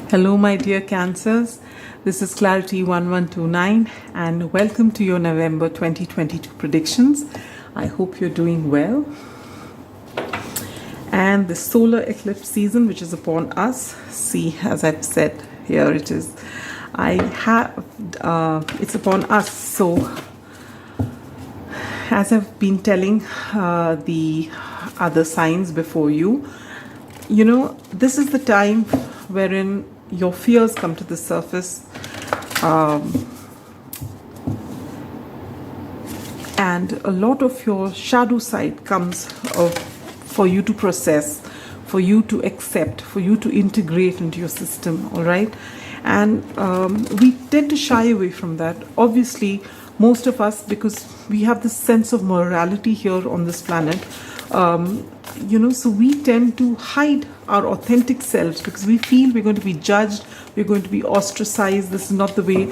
Hello my dear Cancers, this is Clarity1129 and welcome to your November 2022 predictions. I hope you're doing well. And the solar eclipse season which is upon us, see, as I've said, here it is. It's upon us. So as I've been telling the other signs before you, this is the time wherein your fears come to the surface, and a lot of your shadow side comes for you to process, for you to accept, for you to integrate into your system, all right? And we tend to shy away from that. Obviously, most of us, because we have this sense of morality here on this planet, so we tend to hide our authentic selves because we feel we're going to be judged, we're going to be ostracized, this is not the way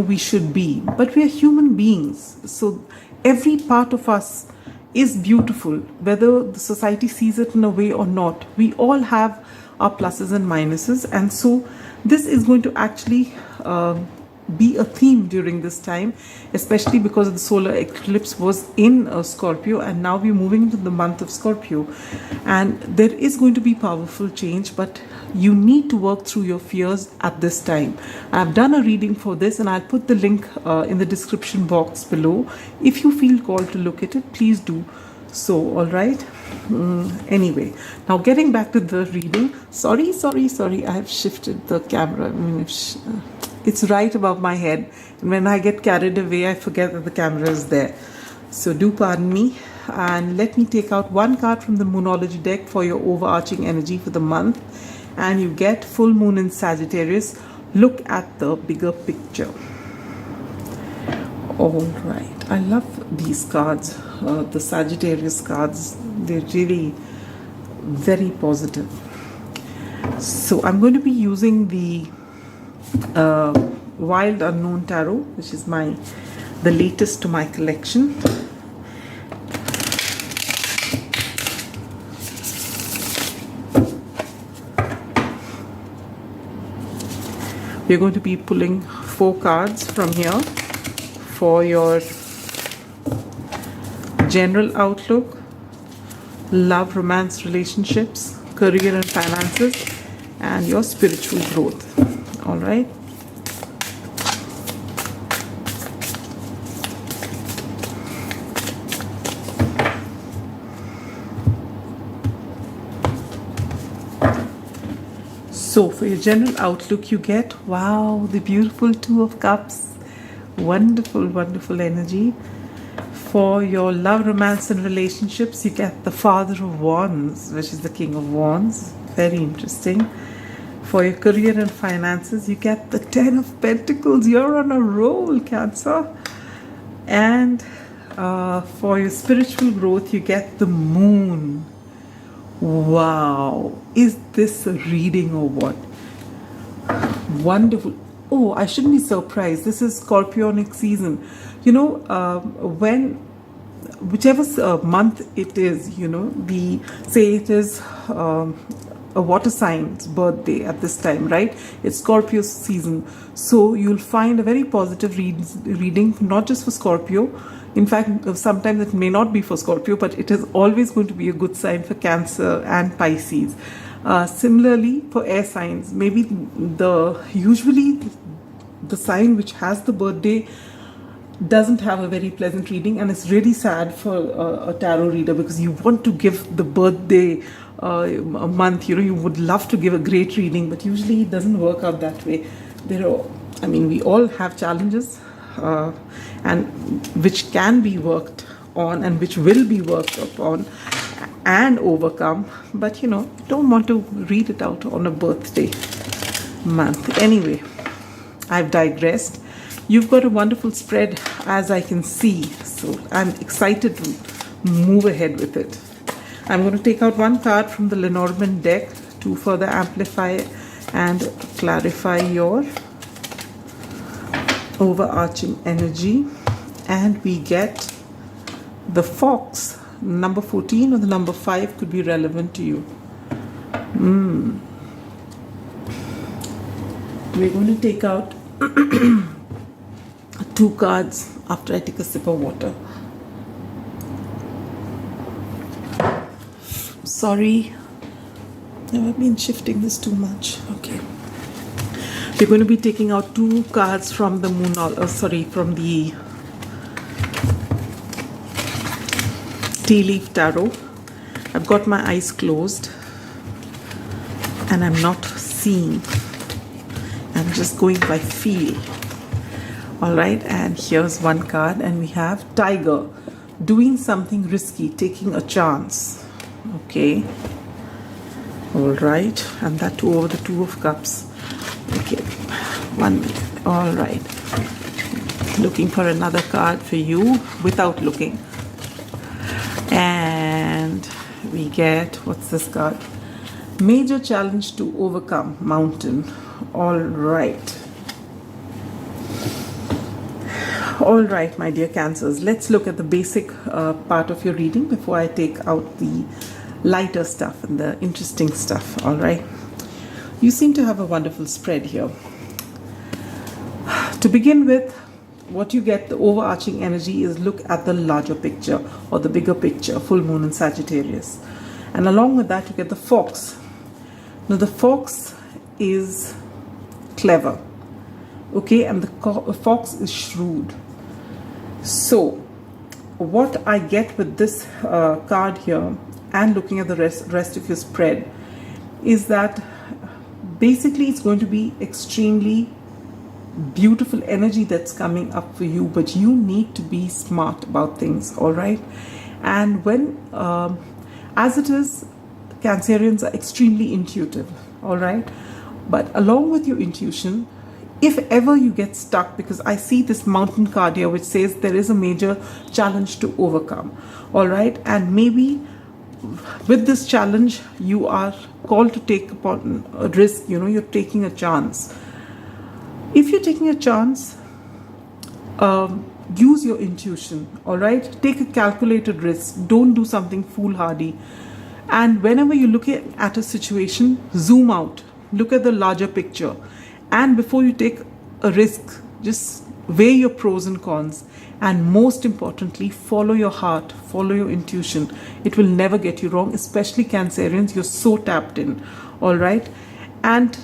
we should be. But we are human beings, so every part of us is beautiful, whether the society sees it in a way or not. We all have our pluses and minuses, and so this is going to actually be a theme during this time, especially because the solar eclipse was in Scorpio, and now we're moving into the month of Scorpio, and there is going to be powerful change, but you need to work through your fears at this time. I've done a reading for this and I'll put the link in the description box below. If you feel called to look at it, please do so, all right? Anyway, now getting back to the reading. Sorry, I have shifted the camera. It's right above my head, and when I get carried away I forget that the camera is there, so do pardon me. And let me take out one card from the Moonology deck for your overarching energy for the month, and you get full moon in Sagittarius. Look at the bigger picture. All right, I love these cards, the Sagittarius cards. They're really very positive. So I'm going to be using the Wild Unknown Tarot, which is the latest to my collection. We're going to be pulling 4 cards from here for your general outlook, love, romance, relationships, career and finances, and your spiritual growth. All right. So for your general outlook, you get, wow, the beautiful Two of Cups. Wonderful, wonderful energy. For your love, romance and relationships, you get the Father of Wands, which is the King of Wands. Very interesting. For your career and finances, you get the 10 of Pentacles. You're on a roll, Cancer. And for your spiritual growth, you get the Moon. Wow. Is this a reading or what? Wonderful. Oh, I shouldn't be surprised. This is Scorpionic season. Whichever month it is, say it is a water sign's birthday at this time, right? It's Scorpio season. So you'll find a very positive reading, not just for Scorpio. In fact, sometimes it may not be for Scorpio, but it is always going to be a good sign for Cancer and Pisces. Similarly, for air signs, maybe usually the sign which has the birthday doesn't have a very pleasant reading, and it's really sad for a tarot reader, because you want to give the birthday a month, you would love to give a great reading, but usually it doesn't work out that way. We all have challenges, and which can be worked on and which will be worked upon and overcome, but you don't want to read it out on a birthday month. Anyway, I've digressed. You've got a wonderful spread, as I can see, so I'm excited to move ahead with it. I'm going to take out one card from the Lenormand deck to further amplify and clarify your overarching energy, and we get the Fox. Number 14 or the number 5 could be relevant to you. We're going to take out 2 cards after I take a sip of water. Sorry, I've been shifting this too much. Okay. We're going to be taking out 2 cards from the from the Tea Leaf Tarot. I've got my eyes closed and I'm not seeing. I'm just going by feel. Alright, and here's one card, and we have Tiger. Doing something risky, taking a chance. Okay. Alright, and that too over the 2 of Cups. Okay, 1 minute. Alright. Looking for another card for you without looking. And we get, what's this card? Major challenge to overcome, mountain. Alright. Alright, my dear Cancers, let's look at the basic part of your reading before I take out the lighter stuff and the interesting stuff. Alright. You seem to have a wonderful spread here. To begin with, what you get, the overarching energy is look at the larger picture or the bigger picture, full moon in Sagittarius. And along with that, you get the Fox. Now, the Fox is clever. Okay, and the Fox is shrewd. So, what I get with this card here and looking at the rest of your spread is that basically it's going to be extremely beautiful energy that's coming up for you, but you need to be smart about things. All right, and when as it is, Cancerians are extremely intuitive. All right, but along with your intuition, if ever you get stuck, because I see this mountain card here which says there is a major challenge to overcome. All right, and maybe with this challenge you are called to take upon a risk. You know, you're taking a chance. If you're taking a chance, use your intuition. All right, take a calculated risk. Don't do something foolhardy. And whenever you look at a situation, zoom out, look at the larger picture. And before you take a risk, just weigh your pros and cons. And most importantly, follow your heart, follow your intuition. It will never get you wrong, especially Cancerians. You're so tapped in. All right. And,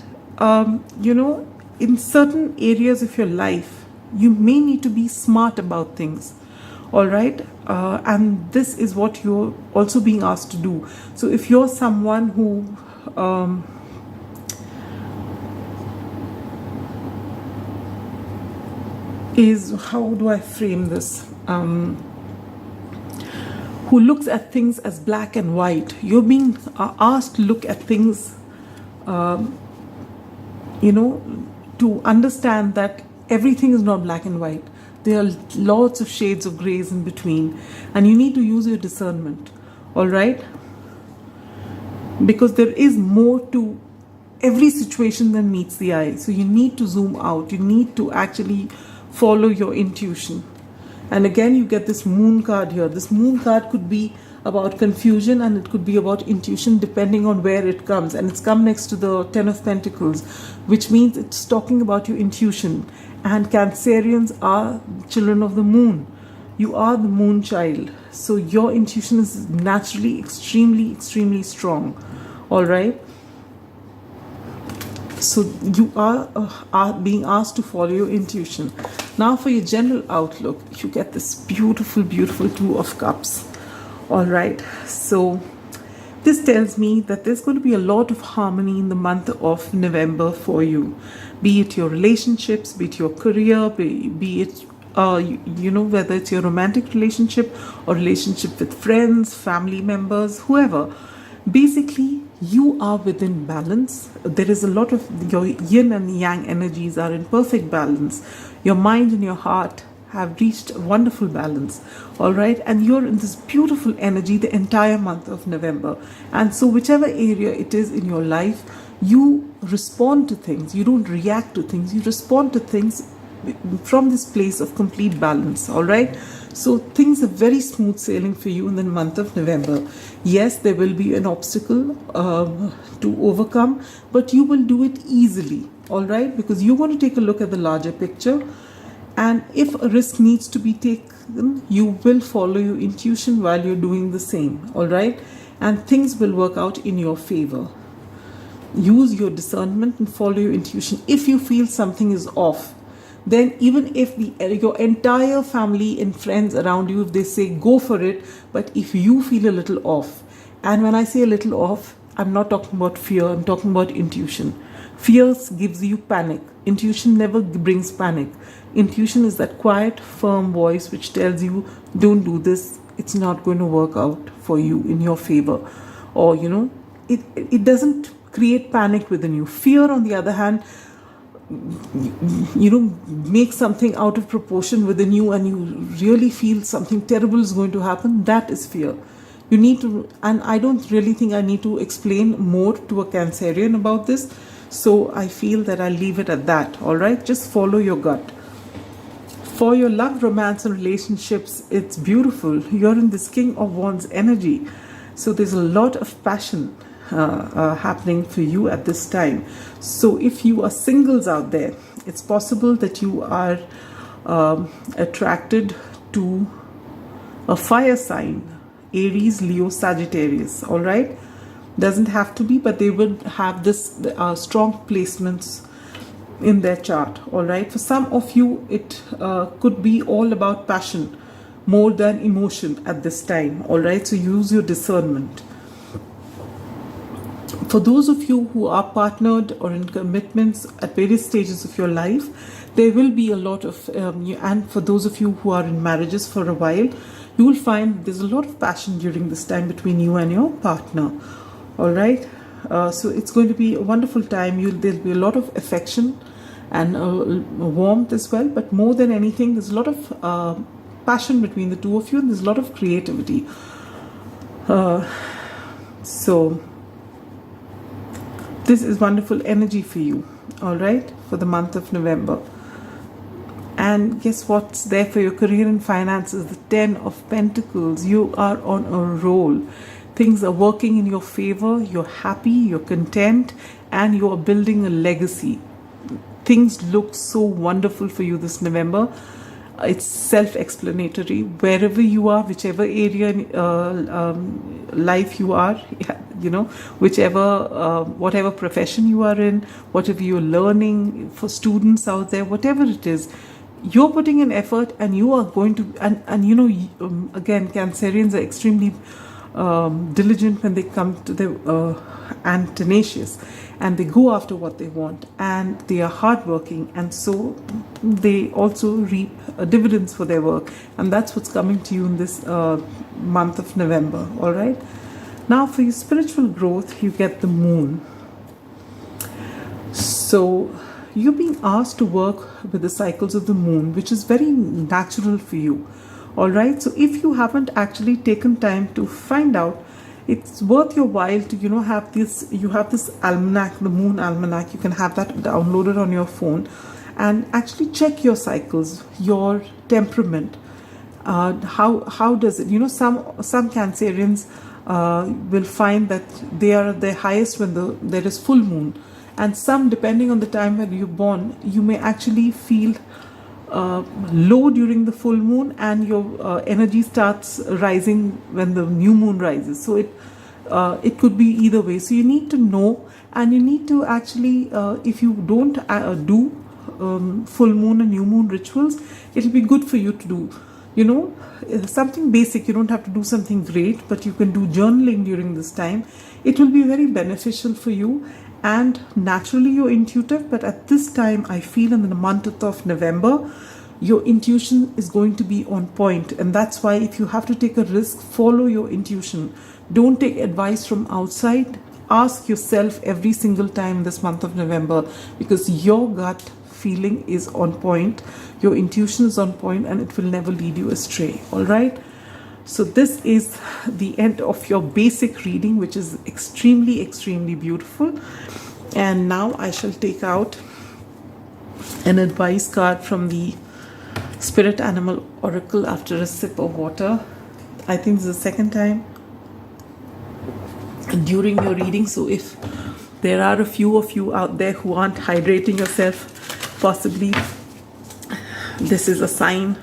you know, in certain areas of your life, you may need to be smart about things. All right. And this is what you're also being asked to do. So if you're someone who how do I frame this? Who looks at things as black and white. You're being asked to look at things, you know, to understand that everything is not black and white. There are lots of shades of grays in between, and you need to use your discernment. All right, because there is more to every situation than meets the eye. So you need to zoom out. You need to actually follow your intuition. And again, you get this moon card here. This moon card could be about confusion, and it could be about intuition depending on where it comes. And it's come next to the 10 of Pentacles, which means it's talking about your intuition. And Cancerians are children of the moon. You are the moon child. So your intuition is naturally extremely strong. All right. So you are being asked to follow your intuition. Now for your general outlook, you get this beautiful 2 of Cups. All right. So this tells me that there's going to be a lot of harmony in the month of November for you. Be it your relationships, be it your career, be it, you know, whether it's your romantic relationship or relationship with friends, family members, whoever. Basically, you are within balance. There is a lot of your yin and yang energies are in perfect balance. Your mind and your heart have reached a wonderful balance. All right. And you're in this beautiful energy the entire month of November. And so whichever area it is in your life, you respond to things. You don't react to things. You respond to things from this place of complete balance. All right. So things are very smooth sailing for you in the month of November. Yes, there will be an obstacle to overcome, but you will do it easily. all right? Because you want to take a look at the larger picture. And if a risk needs to be taken, you will follow your intuition while you're doing the same, all right? And things will work out in your favor. Use your discernment and follow your intuition. If you feel something is off, then even if your entire family and friends around you, if they say go for it, but if you feel a little off, and when I say a little off, I'm not talking about fear, I'm talking about intuition. Fear gives you panic. Intuition never brings panic. Intuition is that quiet, firm voice which tells you, don't do this, it's not going to work out for you in your favor. Or, you know, it doesn't create panic within you. Fear, on the other hand, you know, make something out of proportion within you and you really feel something terrible is going to happen. That is fear. You need to, and I don't really think I need to explain more to a Cancerian about this. So I feel that I'll leave it at that, all right? Just follow your gut. For your love, romance, and relationships, it's beautiful. You're in this King of Wands energy. So there's a lot of passion happening for you at this time. So if you are singles out there, it's possible that you are attracted to a fire sign, Aries, Leo, Sagittarius, all right? Doesn't have to be, but they would have this strong placements in their chart, all right? For some of you, it could be all about passion more than emotion at this time, all right? So use your discernment. For those of you who are partnered or in commitments at various stages of your life, there will be a lot of, and for those of you who are in marriages for a while, you will find there's a lot of passion during this time between you and your partner, all right? So it's going to be a wonderful time. There'll be a lot of affection and warmth as well, but more than anything, there's a lot of passion between the two of you, and there's a lot of creativity. So this is wonderful energy for you, all right, for the month of November. And guess what's there for your career and finances? The 10 of Pentacles. You are on a roll. Things are working in your favor. You're happy, you're content, and you are building a legacy. Things look so wonderful for you this November. It's self-explanatory. Wherever you are, whichever area in life you are, you know, whichever, whatever profession you are in, whatever you're learning, for students out there, whatever it is, you're putting in effort and you are going to, and you know, again, Cancerians are extremely diligent when they come to their, and tenacious, and they go after what they want, and they are hardworking, and so they also reap dividends for their work, and that's what's coming to you in this month of November, all right? Now for your spiritual growth, you get the Moon. So you're being asked to work with the cycles of the Moon, which is very natural for you, all right? So if you haven't actually taken time to find out, it's worth your while to, you know, have this, you have this almanac, the Moon almanac. You can have that downloaded on your phone and actually check your cycles, your temperament. How does it, you know, some Cancerians will find that they are at their highest when there is full moon, and some, depending on the time when you're born, you may actually feel low during the full moon, and your energy starts rising when the new moon rises. So it could be either way. So you need to know, and you need to actually, if you don't do full moon and new moon rituals, it'll be good for you to do, you know, something basic. You don't have to do something great, but you can do journaling during this time. It will be very beneficial for you. And naturally you're intuitive, but at this time I feel in the month of November, your intuition is going to be on point. And that's why if you have to take a risk, follow your intuition. Don't take advice from outside. Ask yourself every single time this month of November, because your gut feeling is on point, your intuition is on point, and it will never lead you astray, all right? So this is the end of your basic reading, which is extremely, extremely beautiful. And now I shall take out an advice card from the Spirit Animal Oracle after a sip of water. I think this is the second time during your reading. So if There are a few of you out there who aren't hydrating yourself. Possibly this is a sign.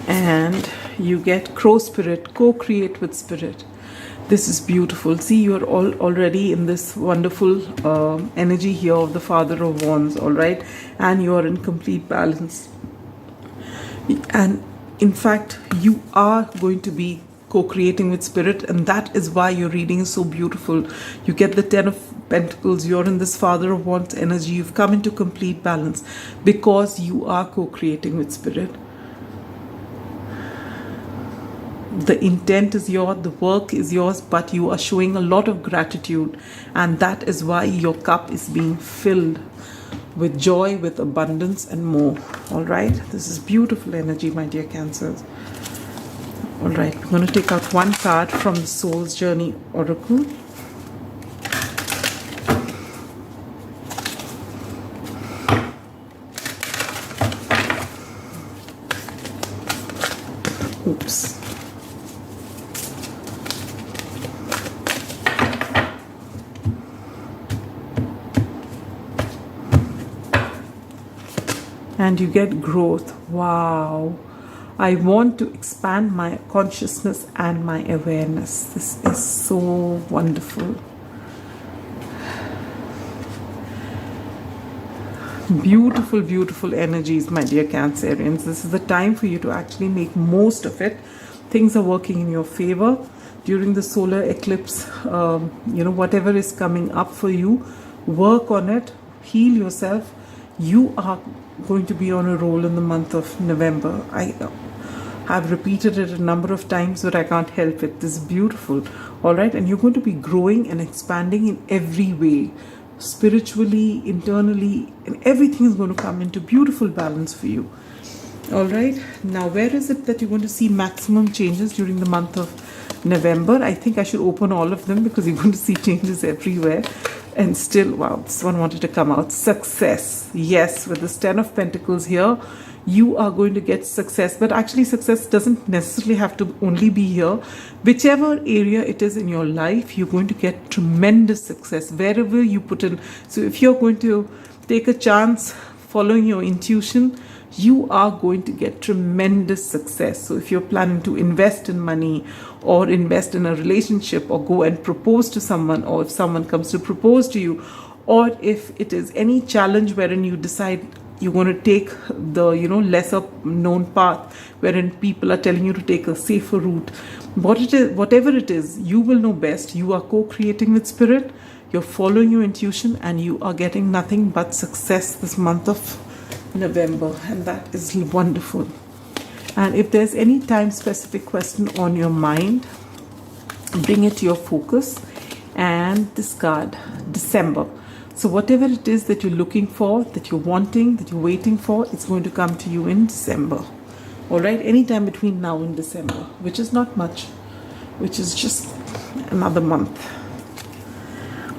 And you get Crow Spirit, co-create with Spirit. This is beautiful. See, you're already in this wonderful energy here of the Father of Wands, all right? And you're in complete balance. And in fact, you are going to be co-creating with Spirit, and that is why your reading is so beautiful. You get the 10 of Pentacles. You're in this Father of Wands energy. You've come into complete balance because you are co-creating with Spirit. The intent is yours, the work is yours, but you are showing a lot of gratitude, and that is why your cup is being filled with joy, with abundance and more. All right, this is beautiful energy, my dear Cancers. All right, we're going to take out one card from the Soul's Journey Oracle. Oops. And you get growth. Wow. I want to expand my consciousness and my awareness. This is so wonderful. Beautiful, beautiful energies, my dear Cancerians. This is the time for you to actually make most of it. Things are working in your favor. During the solar eclipse, whatever is coming up for you, work on it, heal yourself. You are going to be on a roll in the month of November. I have repeated it a number of times, but I can't help it. This is beautiful. All right, and you're going to be growing and expanding in every way, spiritually, internally, and everything is going to come into beautiful balance for you. All right, now where is it that you're going to see maximum changes during the month of November? I think I should open all of them because you're going to see changes everywhere. And still, wow, this one wanted to come out. Success. Yes, with this 10 of Pentacles here, you are going to get success. But actually, success doesn't necessarily have to only be here. Whichever area it is in your life, you're going to get tremendous success wherever you put in. So if you're going to take a chance following your intuition, you are going to get tremendous success. So if you're planning to invest in money or invest in a relationship or go and propose to someone, or if someone comes to propose to you, or if it is any challenge wherein you decide you're going to take the lesser known path wherein people are telling you to take a safer route, whatever it is, you will know best. You are co-creating with Spirit, you're following your intuition, and you are getting nothing but success this month of November, and that is wonderful. And if there's any time specific question on your mind, bring it to your focus and discard December. So whatever it is that you're looking for, that you're wanting, that you're waiting for, it's going to come to you in December. All right, anytime between now and December, which is not much, which is just another month.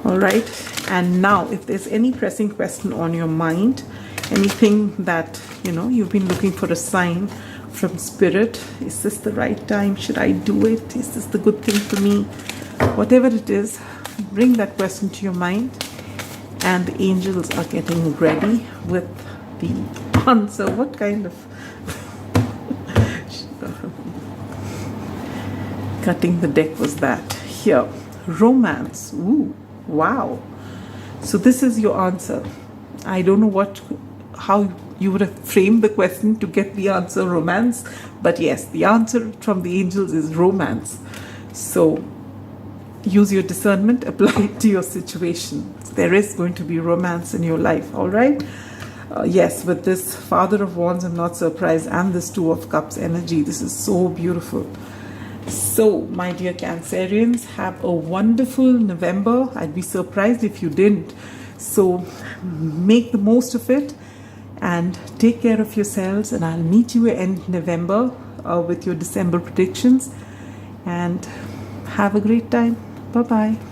All right, and now if there's any pressing question on your mind, anything that you've been looking for a sign from Spirit, is this the right time? Should I do it? Is this the good thing for me? Whatever it is, bring that question to your mind, and the angels are getting ready with the answer. What kind of cutting the deck was that? Here, romance. Ooh, wow. So this is your answer. I don't know how you would have framed the question to get the answer romance, but yes, the answer from the angels is romance. So use your discernment, apply it to your situation. There is going to be romance in your life. All right, yes, with this Father of Wands, I'm not surprised, and this Two of Cups energy, this is so beautiful. So my dear Cancerians, have a wonderful November. I'd be surprised if you didn't. So make the most of it and take care of yourselves, and I'll meet you in November with your December predictions, and have a great time. Bye-bye.